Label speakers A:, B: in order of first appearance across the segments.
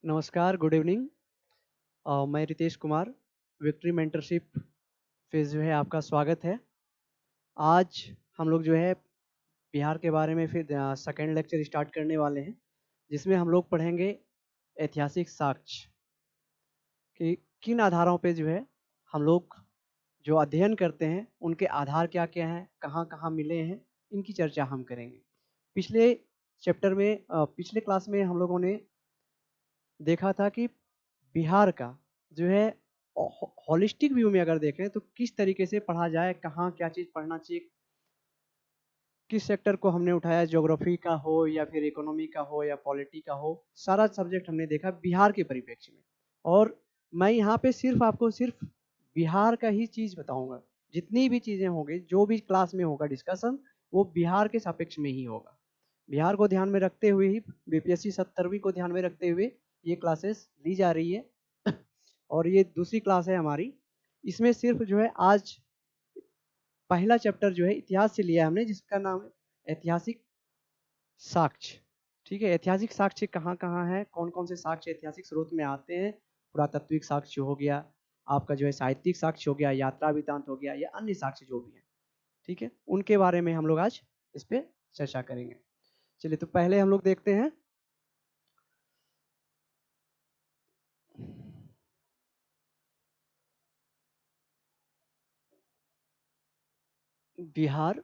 A: नमस्कार, good evening. मैं Ritesh Kumar, Victory Mentorship phase जो है आपका स्वागत है। आज हम लोग जो है बिहार के बारे में फिर सेकंड लेक्चर स्टार्ट करने वाले हैं, जिसमें हम लोग पढ़ेंगे ऐतिहासिक साक्ष्य कि किन आधारों पे जो है हम लोग जो अध्ययन करते हैं, उनके आधार क्या-क्या हैं, कहाँ-कहाँ मिले हैं, इनकी चर्चा हम करेंगे। पिछले चैप्टर में पिछले क्लास में हम लोगों ने देखा था कि बिहार का जो है होलिस्टिक व्यू में अगर देखें तो किस तरीके से पढ़ा जाए, कहाँ क्या चीज़ पढ़ना चाहिए, किस सेक्टर को हमने उठाया, ज्योग्राफी का हो या फिर इकोनॉमी का हो या पॉलिटी का हो, सारा सब्जेक्ट हमने देखा बिहार के परिप्रेक्ष्य में। और मैं यहाँ पे सिर्फ बिहार का ही चीज़ बताऊँगा। जितनी भी चीज़ें होंगी, जो भी क्लास में होगा डिस्कशन, वो बिहार के सापेक्ष में ही होगा। बिहार को ध्यान में रखते हुए ही बीपीएससी 70वीं को ध्यान में रखते हुए ये क्लासेस ली जा रही है। और ये दूसरी क्लास है हमारी। इसमें सिर्फ जो है आज पहला चैप्टर जो है इतिहास से लिया है हमने, जिसका नाम है ऐतिहासिक साक्ष्य। ठीक है, ऐतिहासिक साक्ष्य कहाँ-कहाँ है, कौन-कौन से साक्ष्य ऐतिहासिक स्रोत में आते हैं। पुरातात्विक साक्ष्य हो गया, आपका जो है साहित्यिक साक्ष्य हो गया, यात्रा वृत्तांत हो गया या अन्य साक्ष्य जो भी हैं। ठीक है, उनके बारे में हम लोग आज इस पे चर्चा करेंगे। चलिए, तो पहले हम लोग देखते हैं बिहार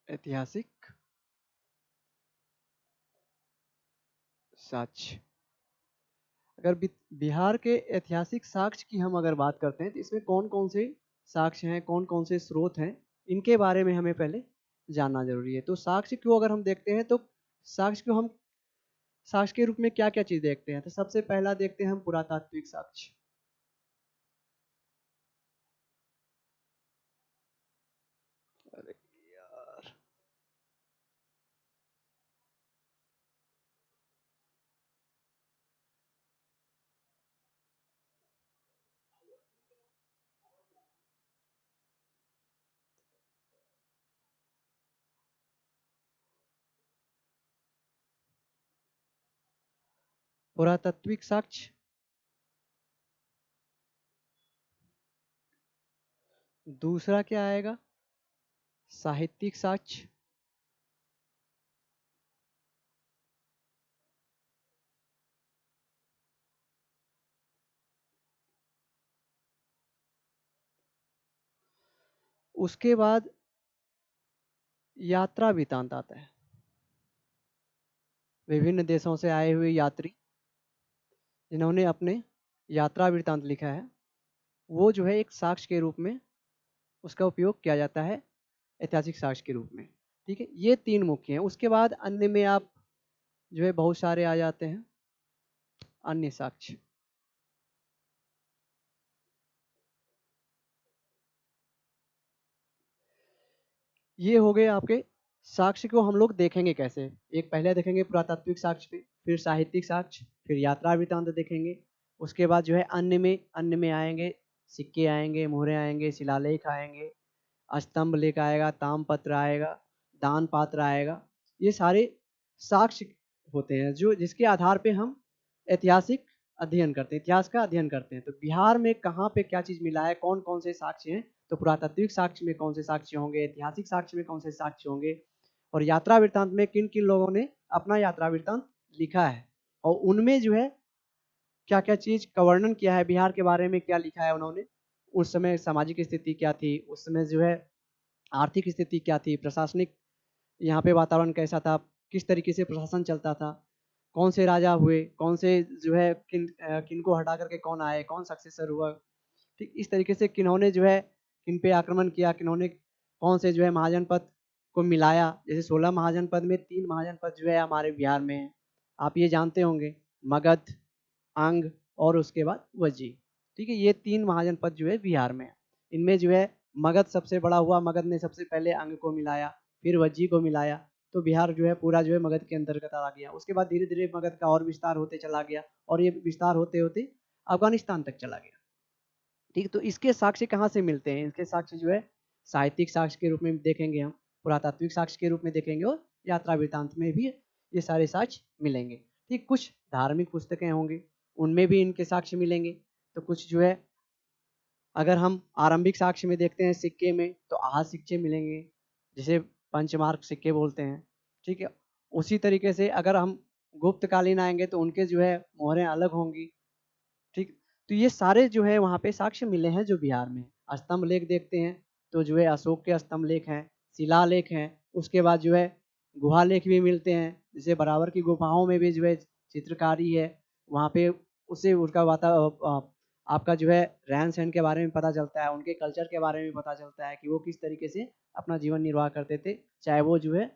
A: ऐतिहासिक साक्ष्य। अगर बिहार के ऐतिहासिक साक्ष्य की हम अगर बात करते हैं तो इसमें कौन-कौन से साक्ष्य हैं, कौन-कौन से स्रोत हैं, इनके बारे में हमें पहले जानना ज़रूरी है। तो साक्ष्य को अगर हम देखते हैं तो साक्ष्य को हम साक्ष्य के रूप में क्या-क्या चीज़ देखते हैं? तो सबसे पहला देखते हैं हम पुरातात्विक साक्ष्य। अरे यार! पुरातात्विक साक्ष्य, दूसरा क्या आएगा? साहित्यिक साक्ष्य, उसके बाद यात्रा वृत्तांत आता है। विभिन्न देशों से आए हुए यात्री जिन्होंने अपने यात्रा वृत्तांत लिखा है, वो जो है एक साक्ष्य के रूप में उसका उपयोग किया जाता है ऐतिहासिक साक्ष्य के रूप में। ठीक है, ये 3 मुख्य हैं। उसके बाद अन्य में आप जो है बहुत सारे आ जाते हैं अन्य साक्ष्य। ये हो गए आपके साक्ष्य को हम लोग देखेंगे कैसे? एक पहले देखेंगे पुरातात्विक साक्ष्य पे, फिर साहित्यिक साक्ष्य, फिर यात्रा वृत्तांत देखेंगे। उसके बाद जो है अन्य में आएँगे, सिक्के आएँगे, मोहरें आएँगे, शिलालेख आएँगे, स्तंभ लेख आएगा, ताम्रपत्र आएगा, दान पात्र आएगा। ये सारे साक्ष्य होते हैं जो जिसके आधार पे हम ऐतिहासिक अध्ययन करते हैं, इतिहास का अध्ययन करते हैं। तो बिहार में कहाँ पे क्या चीज़ मिला है, कौन-कौन से साक्ष्य हैं, तो पुरातात्विक साक्ष्य में कौन से साक्ष्य होंगे, ऐतिहासिक साक्ष्य में कौन से साक्ष्य होंगे और यात्रा वृत्तांत में किन-किन लोगों ने अपना यात्रा वृत्तांत लिखा है और उनमें जो है क्या-क्या चीज़ का वर्णन किया है, बिहार के बारे में क्या लिखा है उन्होंने, उस समय सामाजिक स्थिति क्या थी, उस समय जो है आर्थिक स्थिति क्या थी, प्रशासनिक यहाँ पे वातावरण कैसा था, किस तरीके से प्रशासन चलता था, कौन से राजा हुए, कौन से जो है किनको हटा करके कौन आए, कौन सक्सेसर हुआ। ठीक इस तरीके से किन्होंने जो है किन पे आक्रमण किया, किन्होंने कौन से जो है महाजनपद को मिलाया। जैसे 16 महाजनपद में 3 महाजनपद जो है हमारे बिहार में हैं। आप ये जानते होंगे मगध, अंग और उसके बाद वज्जी। ठीक है, ये 3 महाजनपद जो है बिहार में हैं। इनमें जो है मगध सबसे बड़ा हुआ, मगध ने सबसे पहले अंग को मिलाया, फिर वज्जी को मिलाया, तो बिहार जो है पूरा जो है मगध के अंतर्गत आ गया। उसके बाद धीरे-धीरे मगध का और विस्तार होते चला गया और ये विस्तार होते-होते अफगानिस्तान तक चला गया। ठीक, तो इसके साक्ष्य कहाँ से मिलते हैं? इसके साक्ष्य जो है साहित्यिक साक्ष्य के रूप में देखेंगे हम, पुरातात्विक साक्ष्य के रूप में देखेंगे और यात्रा वृत्तांत में भी ये सारे साक्ष्य मिलेंगे। ठीक, कुछ धार्मिक पुस्तकें होंगी उनमें भी इनके साक्ष्य मिलेंगे। तो कुछ जो है अगर हम आरंभिक साक्ष्य में देखते हैं सिक्के में तो आहत सिक्के मिलेंगे, जिसे पंचमार्क सिक्के बोलते हैं। ठीक है, उसी तरीके से अगर हम गुप्तकालीन आएंगे तो उनके जो है मोहरें अलग होंगी। ठीक, तो ये सारे जो है वहाँ पे साक्ष्य मिले हैं जो बिहार में। स्तंभ लेख देखते हैं तो जो है अशोक के स्तंभ लेख हैं, शिलालेख हैं, उसके बाद जो है गुहा लेख भी मिलते हैं, जैसे बराबर की गुफाओं में भी जो है चित्रकारी है, वहाँ पे उससे उनका आपका जो है रहन सहन के बारे में पता चलता है, उनके कल्चर के बारे में पता चलता है कि वो किस तरीके से अपना जीवन निर्वाह करते थे, चाहे वो जो है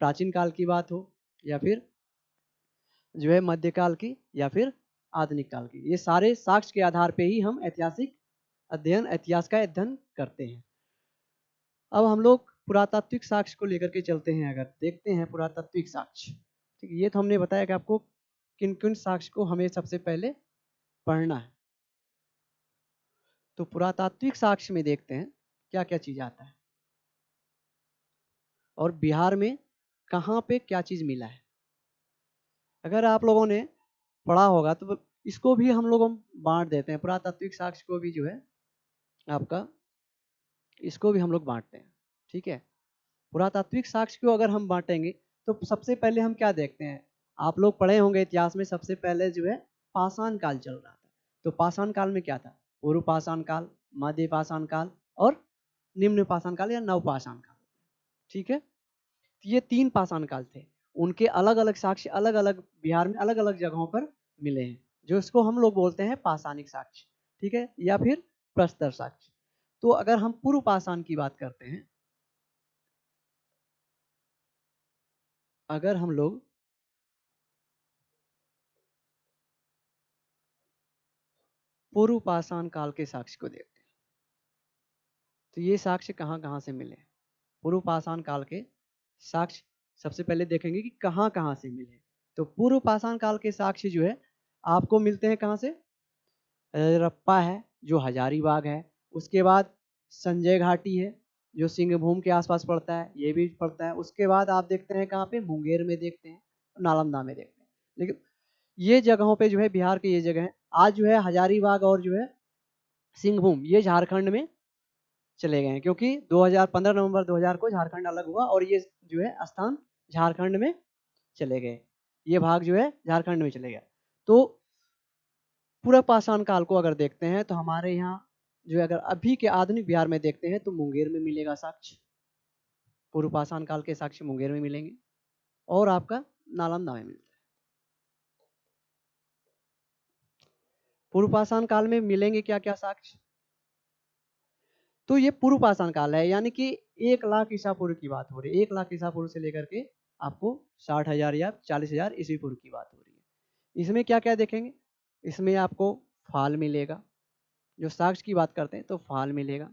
A: प्राचीन काल की बात हो या फिर जो है मध्यकाल की या फिर आधुनिक काल की। ये सारे साक्ष्य के आधार पे ही हम इतिहास का अध्ययन करते हैं। अब हम लोग पुरातात्विक साक्ष्य को लेकर के चलते हैं। अगर देखते हैं पुरातात्विक साक्ष्य, ठीक, ये तो हमने बताया कि आपको किन किन साक्ष्य को हमें सबसे पहले पढ़ना है। तो पुरातात्विक साक्ष्य में देखते हैं क्या क्या चीज आता है और बिहार में कहाँ पे क्या चीज मिला है। अगर आप लोगों ने पढ़ा होगा तो इसको भी हम लोग बांट देते हैं, पुरातात्विक साक्ष्य को भी जो है आपका इसको भी हम लोग बांटते हैं। ठीक है, पुरातात्विक साक्ष्य को अगर हम बांटेंगे तो सबसे पहले हम क्या देखते हैं, आप लोग पढ़े होंगे इतिहास में सबसे पहले जो है पाषाण काल चल रहा था। तो पाषाण काल में क्या था? पूर्व पाषाण काल, मध्य पाषाण काल और निम्न पाषाण काल या नव पाषाण काल। ठीक है, ये 3 पाषाण काल थे। उनके अलग अलग साक्ष्य अलग अलग बिहार में अलग अलग जगहों पर मिले हैं, जो इसको हम लोग बोलते हैं पाषाणिक साक्ष्य। ठीक है, या फिर प्रस्तर साक्ष्य। तो अगर हम पूर्व पाषाण की बात करते हैं, अगर हम लोग पूर्व पाषाण काल के साक्ष्य को देखते हैं तो ये साक्ष्य कहाँ कहाँ से मिले? पूर्व पाषाण काल के साक्ष्य सबसे पहले देखेंगे कि कहाँ कहाँ से मिले। तो पूर्व पाषाण काल के साक्ष्य जो है आपको मिलते हैं कहाँ से? रप्पा है जो हजारीबाग है, उसके बाद संजय घाटी है जो सिंहभूम के आसपास पड़ता है, ये भी पड़ता है। उसके बाद आप देखते हैं कहाँ पे? मुंगेर में देखते हैं, नालंदा में देखते हैं। लेकिन ये जगहों पे जो है बिहार की ये जगह है, आज जो है हजारीबाग और जो है सिंहभूम ये झारखंड में चले गए हैं, क्योंकि 2015 नवंबर 2000 को झारखंड अलग हुआ और ये जो है स्थान झारखंड में चले गए, ये भाग जो है झारखंड में चले गया। तो पूरा पाषाण काल को अगर देखते हैं तो हमारे यहाँ जो है अगर अभी के आधुनिक बिहार में देखते हैं तो मुंगेर में मिलेगा साक्ष्य, पूर्व पाषाण काल के साक्ष्य मुंगेर में मिलेंगे और आपका नालंदा में मिलता है। पूर्व पाषाण काल में मिलेंगे क्या क्या साक्ष्य? तो ये पूर्व पाषाण काल है, यानी कि 1,00,000 ईसा पूर्व की बात हो रही है। 1,00,000 ईसा पूर्व से लेकर के आपको 60,000 या 40,000 ईस्वी पूर्व की बात हो रही है। इसमें क्या क्या देखेंगे? इसमें आपको फाल मिलेगा, जो साक्ष्य की बात करते हैं तो फाल मिलेगा,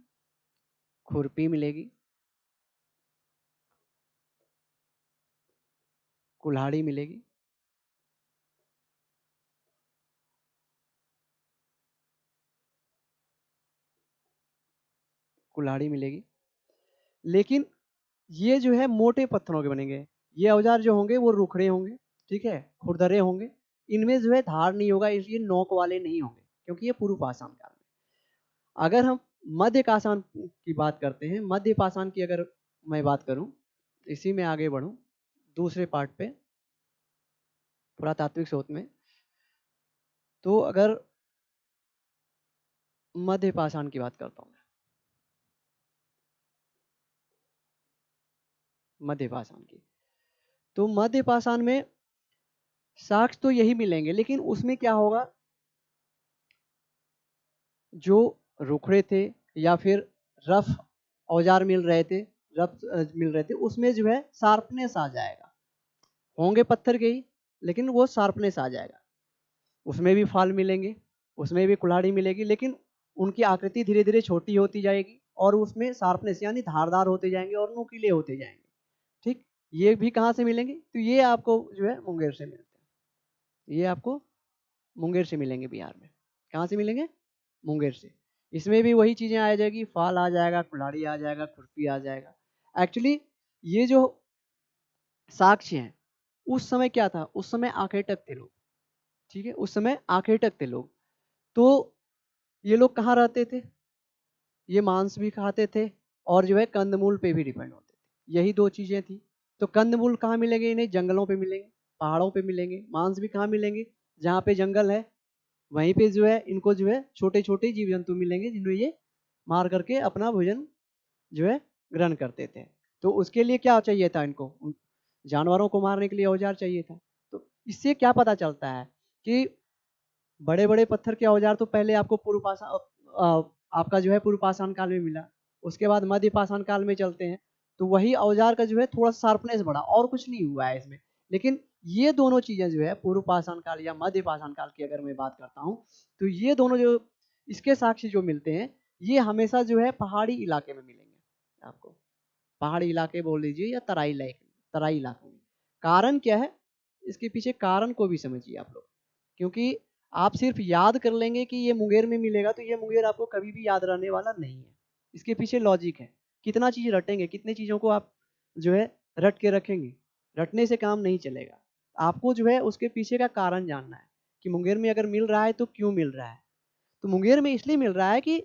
A: खुरपी मिलेगी, कुल्हाड़ी मिलेगी, कुल्हाड़ी मिलेगी। लेकिन ये जो है मोटे पत्थरों के बनेंगे। ये औजार जो होंगे वो रुखड़े होंगे, ठीक है, खुरदरे होंगे। इनमें जो है धार नहीं होगा, इसलिए नोक वाले नहीं होंगे, क्योंकि ये पूर्व पाषाण काल में। अगर हम मध्य पाषाण की बात करते हैं, मध्य पाषाण की अगर मैं बात करूं, इसी में आगे बढ़ूं दूसरे पार्ट पे पुरातात्विक शोध में, तो अगर मध्य पाषाण की बात करता हूं मैं, मध्य पाषाण की, तो मध्य पाषाण में साक्ष्य तो यही मिलेंगे, लेकिन उसमें क्या होगा, जो रुखड़े थे या फिर रफ औजार मिल रहे थे, उसमें जो है शार्पनेस आ जाएगा। होंगे पत्थर के ही, लेकिन वो शार्पनेस आ जाएगा। उसमें भी फाल मिलेंगे, उसमें भी कुल्हाड़ी मिलेगी, लेकिन उनकी आकृति धीरे धीरे छोटी होती जाएगी और उसमें शार्पनेस यानी धारदार होते जाएंगे और नुकीले होते जाएंगे। ठीक, ये भी कहाँ से मिलेंगे? तो ये आपको जो है मुंगेर से मिलते हैं, ये आपको मुंगेर से मिलेंगे बिहार में। कहाँ से मिलेंगे? मुंगेर से। इसमें भी वही चीज़ें आ जाएगी, फाल आ जाएगा, कुल्हाड़ी आ जाएगा, खुरपी आ जाएगा। एक्चुअली ये जो साक्ष्य हैं, उस समय क्या था? उस समय आखेटक थे लोग, ठीक है? उस समय आखेटक थे लोग। तो ये लोग कहाँ रहते थे? ये मांस भी खाते थे और जो है कंदमूल पे भी डिपेंड होते थे। यही 2 चीज़ें थी। तो कंदमूल कहाँ मिलेंगे इन्हें? जंगलों पे मिलेंगे, पहाड़ों पे मिलेंगे। मांस भी कहाँ मिलेंगे? जहाँ पे जंगल है, वहीं पे जो है इनको जो है छोटे-छोटे जीव-जंतु मिलेंगे जिन्हें ये मार करके अपना भोजन जो है ग्रहण करते थे। तो उसके लिए क्या चाहिए था इनको? जानवरों को मारने के लिए औज़ार चाहिए था। तो इससे क्या पता चलता है कि बड़े-बड़े पत्थर के औज़ार तो पहले आपको आपका जो है पूर्व पाषाण काल में मिला। उसके बाद मध्य पाषाण काल में चलते हैं, तो वही औज़ार का जो है थोड़ा शार्पनेस बढ़ा और कुछ नहीं हुआ है इसमें। लेकिन ये दोनों चीज़ें जो है पूर्व पाषाण काल या मध्य पाषाण काल की अगर मैं बात करता हूँ, तो ये दोनों जो इसके साक्ष्य जो मिलते हैं, ये हमेशा जो है पहाड़ी इलाके में मिलेंगे आपको। पहाड़ी इलाके बोल लीजिए या तराई इलाकों में। कारण क्या है? इसके पीछे कारण को भी समझिए आप लोग। क्योंकि आप सिर्फ़ याद कर लेंगे कि ये मुंगेर में मिलेगा, तो ये मुंगेर आपको कभी भी याद रहने वाला नहीं है। इसके पीछे लॉजिक है। कितना चीज़ रटेंगे, कितनी चीज़ों को आप जो है रट के रखेंगे। रटने से काम नहीं चलेगा। आपको जो है उसके पीछे का कारण जानना है कि मुंगेर में अगर मिल रहा है तो क्यों मिल रहा है? तो मुंगेर में इसलिए मिल रहा है कि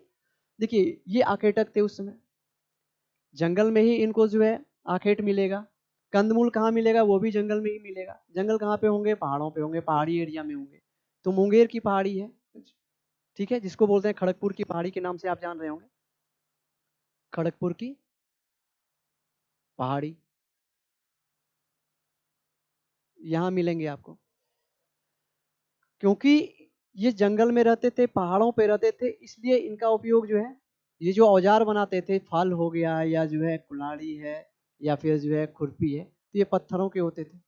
A: देखिए ये आखेटक थे उस समय। जंगल में ही इनको जो है आखेट मिलेगा। कंदमूल कहाँ मिलेगा? वो भी जंगल में ही मिलेगा। जंगल कहाँ पे होंगे? पहाड़ों पे होंगे, पहाड़ी एरिया में होंगे। तो मुंगेर की पहाड़ी है, ठीक है? जिसको बोलते हैं खड़गपुर की पहाड़ी के नाम से आप जान रहे होंगे। खड़गपुर की पहाड़ी, यहाँ मिलेंगे आपको। क्योंकि ये जंगल में रहते थे, पहाड़ों पे रहते थे, इसलिए इनका उपयोग जो है, ये जो औज़ार बनाते थे, फल हो गया या जो है कुल्हाड़ी है या फिर जो है खुरपी है, तो ये पत्थरों के होते थे।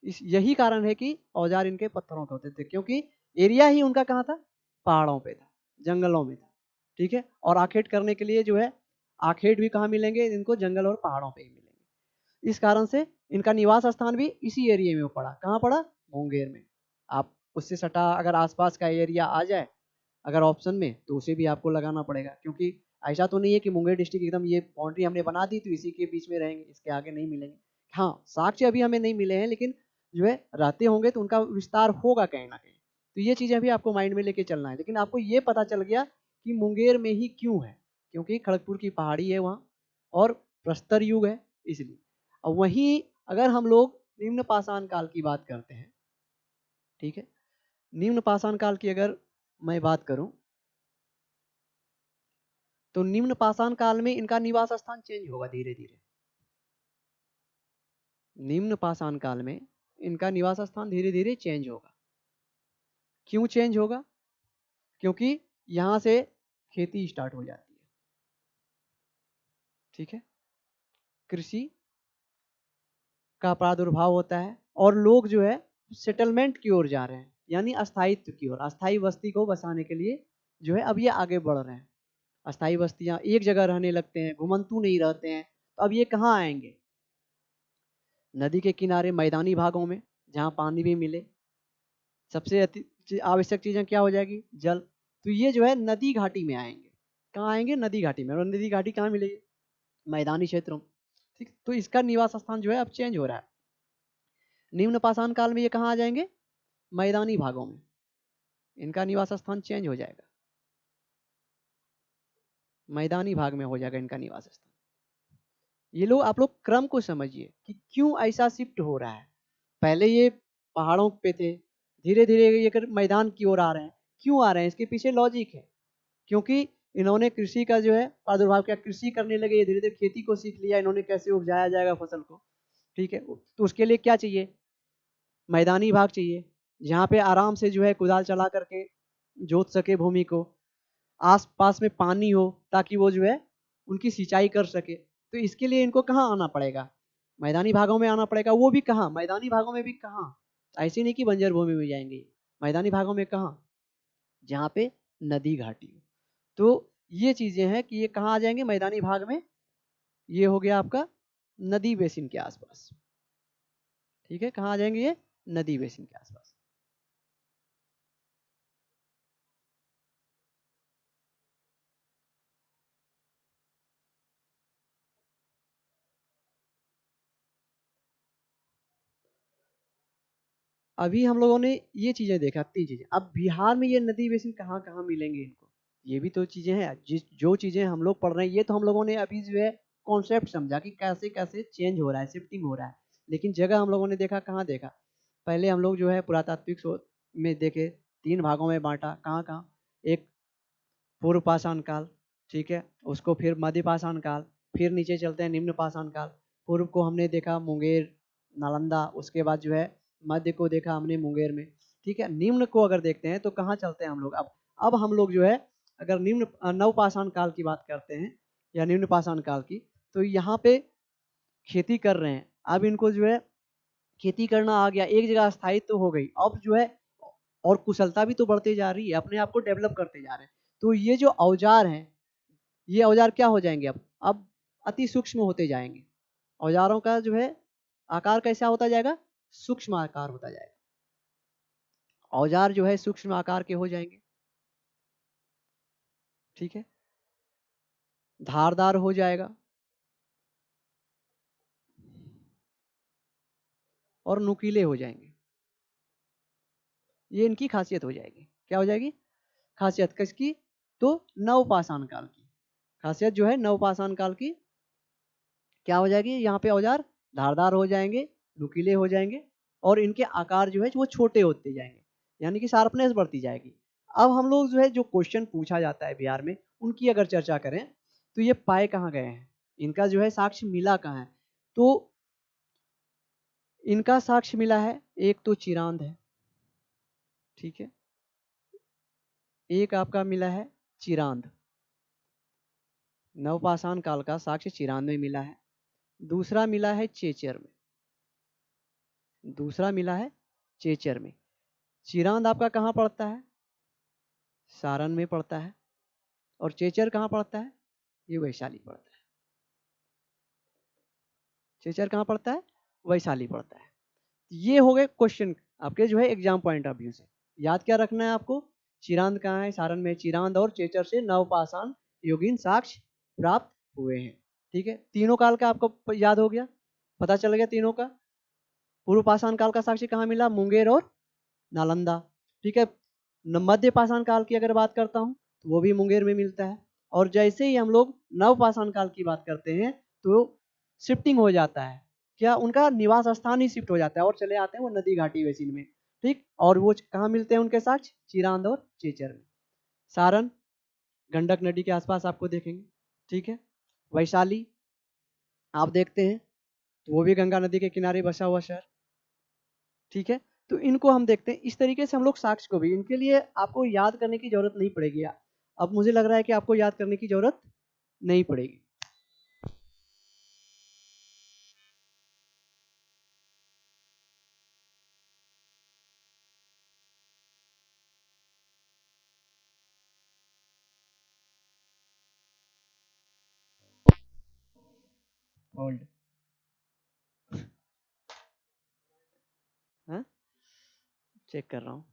A: इस यही कारण है कि औज़ार इनके पत्थरों के होते थे क्योंकि एरिया ही उनका कहाँ था? पहाड़ों पे था, जंगलों में था, ठीक है? और आखेट करने के लिए जो है, आखेट भी कहाँ मिलेंगे? इनको जंगल और पहाड़ों पे ही मिलेंगे। इस कारण से इनका निवास स्थान भी इसी एरिया में पड़ा। कहाँ पड़ा? मुंगेर में। आप उससे सटा अगर आस-पास का एरिया आ जाए, अगर ऑप्शन में, तो उसे भी आपको लगाना पड़ेगा क्योंकि ऐसा तो नहीं है कि मुंगेर डिस्ट्रिक्ट एकदम ये बाउंड्री हमने बना दी तो इसी के बीच में रहेंगे, इसके आगे नहीं मिलेंगे। हाँ, साक्ष्य अभी हमें नहीं मिले हैं लेकिन जो है रहते होंगे तो उनका विस्तार होगा कहीं न कहीं। तो ये चीज़ें भी आपको माइंड में लेके चलना है। लेकिन आपको ये पता चल गया कि मुंगेर में ही क्यों है? क्योंकि खड़गपुर की पहाड़ी है वहाँ और प्रस्तर युग है इसलिए। और वहीं अगर हम लोग निम्न पाषाण काल की बात करते हैं, ठीक है? निम्न पाषाण काल की अगर मैं बात करूँ तो निम्न पाषाण काल में इनका निवास स्थान चेंज होगा धीरे-धीरे। निम्न पाषाण काल में इनका निवास स्थान धीरे-धीरे चेंज होगा। क्यों चेंज होगा? क्योंकि यहाँ से खेती स्टार्ट हो जाती है। ठीक है? कृषि का प्रादुर्भाव होता है और लोग जो है सेटलमेंट की ओर जा रहे हैं, यानी अस्थायित्व की ओर, अस्थायी बस्ती को बसाने के लिए जो है अब ये आगे बढ़ रहे हैं। अस्थायी बस्तियाँ एक जगह रहने लगते हैं, घुमंतू नहीं रहते हैं, तो अब ये कहाँ आएँगे? नदी के किनारे मैदानी भागों में, जहाँ पानी भी मिले। सबसे आवश्यक चीज़ें क्या हो जाएगी? जल। तो ये जो है नदी घाटी में आएँगे। कहाँ आएँगे? नदी घाटी में और नदी घाटी कहाँ मिलेगी? मैदानी क्षेत्रों में। ठीक? तो इसका निवास स्थान जो है अब चेंज हो रहा है। निम्न पाषाण काल में ये कहाँ आ जाएँगे? मैदानी भागों में। इनका निवास स्थान चेंज हो जाएगा। मैदानी भाग में हो जाएगा इनका निवास स्थान। ये लोग आप लोग क्रम को समझिए कि क्यों ऐसा शिफ्ट हो रहा है। पहले ये पहाड़ों पे थे, धीरे-धीरे ये कर मैदान की ओर आ रहे हैं। क्यों आ रहे हैं? इसके पीछे लॉजिक है। क्योंकि इन्होंने कृषि का जो है प्रादुर्भाव किया, कृषि करने लगे, ये धीरे-धीरे खेती को सीख लिया, इन्होंने कैसे उपजाया जाएगा फसल को, ठीक है? तो उसके लिए क्या चाहिए? मैदानी भाग चाहिए, जहाँ पे आराम से जो है कुदाल चला करके जोत सके भूमि को, आस-पास में पानी हो ताकि वो जो है उनकी सिंचाई कर सके। तो इसके लिए इनको कहाँ आना पड़ेगा? मैदानी भागों में आना पड़ेगा, वो भी कहाँ? मैदानी भागों में भी कहाँ? ऐसे नहीं कि बंजर भूमि में जाएँगे, मैदानी भागों में कहाँ? जहाँ पे नदी घाटी हो। तो ये चीज़ें हैं कि ये कहाँ आ जाएँगे मैदानी भाग में, ये हो गया आपका नदी बेसिन के आस-पास, ठीक है? कहाँ आ जाएँगे ये? नदी बेसिन के आस-पास। अभी हम लोगों ने ये चीज़ें देखा, 3 चीज़ें। अब बिहार में ये नदी बेसिन कहाँ-कहाँ मिलेंगे इनको? ये भी तो चीज़ें हैं। जो चीज़ें हम लोग पढ़ रहे हैं, ये तो हम लोगों ने अभी जो है कॉन्सेप्ट समझा कि कैसे-कैसे चेंज हो रहा है, शिफ्टिंग हो रहा है। लेकिन जगह हम लोगों ने देखा, कहाँ देखा? पहले हम लोग जो है पुरातात्विक शोध में देखे, 3 भागों में बाँटा, कहाँ-कहाँ? एक पूर्व पाषाण काल, ठीक है? उसको फिर मध्य पाषाण काल, फिर नीचे चलते हैं निम्न पाषाण काल। पूर्व को हमने देखा मुंगेर, नालंदा, उसके बाद जो है मध्य को देखा हमने मुंगेर में, ठीक है? निम्न को अगर देखते हैं तो कहाँ चलते हैं हम लोग अब? अब हम लोग जो है अगर नवपाषाण काल की बात करते हैं या निम्न पाषाण काल की, तो यहाँ पे खेती कर रहे हैं। अब इनको जो है खेती करना आ गया, एक जगह स्थायित्व तो हो गई। अब जो है और कुशलता भी तो बढ़ती जा रही है, अपने आप को डेवलप करते जा रहे हैं। तो ये जो औज़ार हैं, ये औज़ार क्या हो जाएँगे अब अति सूक्ष्म होते जाएँगे। औज़ारों का जो है आकार कैसा होता जाएगा? सूक्ष्म आकार होता जाएगा। औज़ार जो है सूक्ष्म आकार के हो जाएँगे, ठीक है? धारदार हो जाएगा और नुकीले हो जाएँगे। ये इनकी ख़ासियत हो जाएगी। क्या हो जाएगी? ख़ासियत किसकी? तो नवपाषाण काल की। ख़ासियत जो है नवपाषाण काल की क्या हो जाएगी? यहाँ पे औज़ार धारदार हो जाएँगे, नुकीले हो जाएँगे और इनके आकार जो है वो छोटे होते जाएँगे, यानी कि शार्पनेस बढ़ती जाएगी। अब हम लोग जो है जो क्वेश्चन पूछा जाता है बिहार में, उनकी अगर चर्चा करें, तो ये पाए कहाँ गए हैं? इनका जो है साक्ष्य मिला कहाँ है? तो इनका साक्ष्य मिला है, एक तो चिरांद है, ठीक है? एक आपका मिला है चिरांद, नवपाषाण काल का साक्ष्य चिरांद में मिला है। दूसरा मिला है चेचर में, दूसरा मिला है चेचर में। चिरांद आपका कहाँ पड़ता है? सारण में पड़ता है। और चेचर कहाँ पड़ता है? ये वैशाली पड़ता है। चेचर कहाँ पड़ता है? वैशाली पड़ता है। ये हो गए क्वेश्चन आपके जो है एग्जाम पॉइंट ऑफ व्यू से। याद क्या रखना है आपको? चिरांद कहाँ है? सारण में। चिरांद और चेचर से नवपाषाण युगीन साक्ष्य प्राप्त हुए हैं। ठीक है, तीनों काल का आपको याद हो गया, पता चल गया तीनों का। पूर्व पाषाण काल का साक्ष्य कहाँ मिला? मुंगेर और नालंदा। ठीक है, मध्य पाषाण काल की अगर बात करता हूँ तो वो भी मुंगेर में मिलता है। और जैसे ही हम लोग नव पाषाण काल की बात करते हैं तो शिफ्टिंग हो जाता है, क्या उनका निवास स्थान ही शिफ्ट हो जाता है और चले आते हैं वो नदी घाटी बेसिन में। ठीक, और वो कहाँ मिलते हैं उनके साक्ष्य? चिरांद और चेचर में। सारण गंडक नदी के आसपास आपको देखेंगे। ठीक है, वैशाली आप देखते हैं तो वो भी गंगा नदी के किनारे बसा हुआ शहर। ठीक है, तो इनको हम देखते हैं। इस तरीके से हम लोग साक्ष्य को भी, इनके लिए आपको याद करने की ज़रूरत नहीं पड़ेगी। अब मुझे लग रहा है कि आपको याद करने की ज़रूरत नहीं पड़ेगी। होल्ड, हाँ? चेक कर रहा हूँ।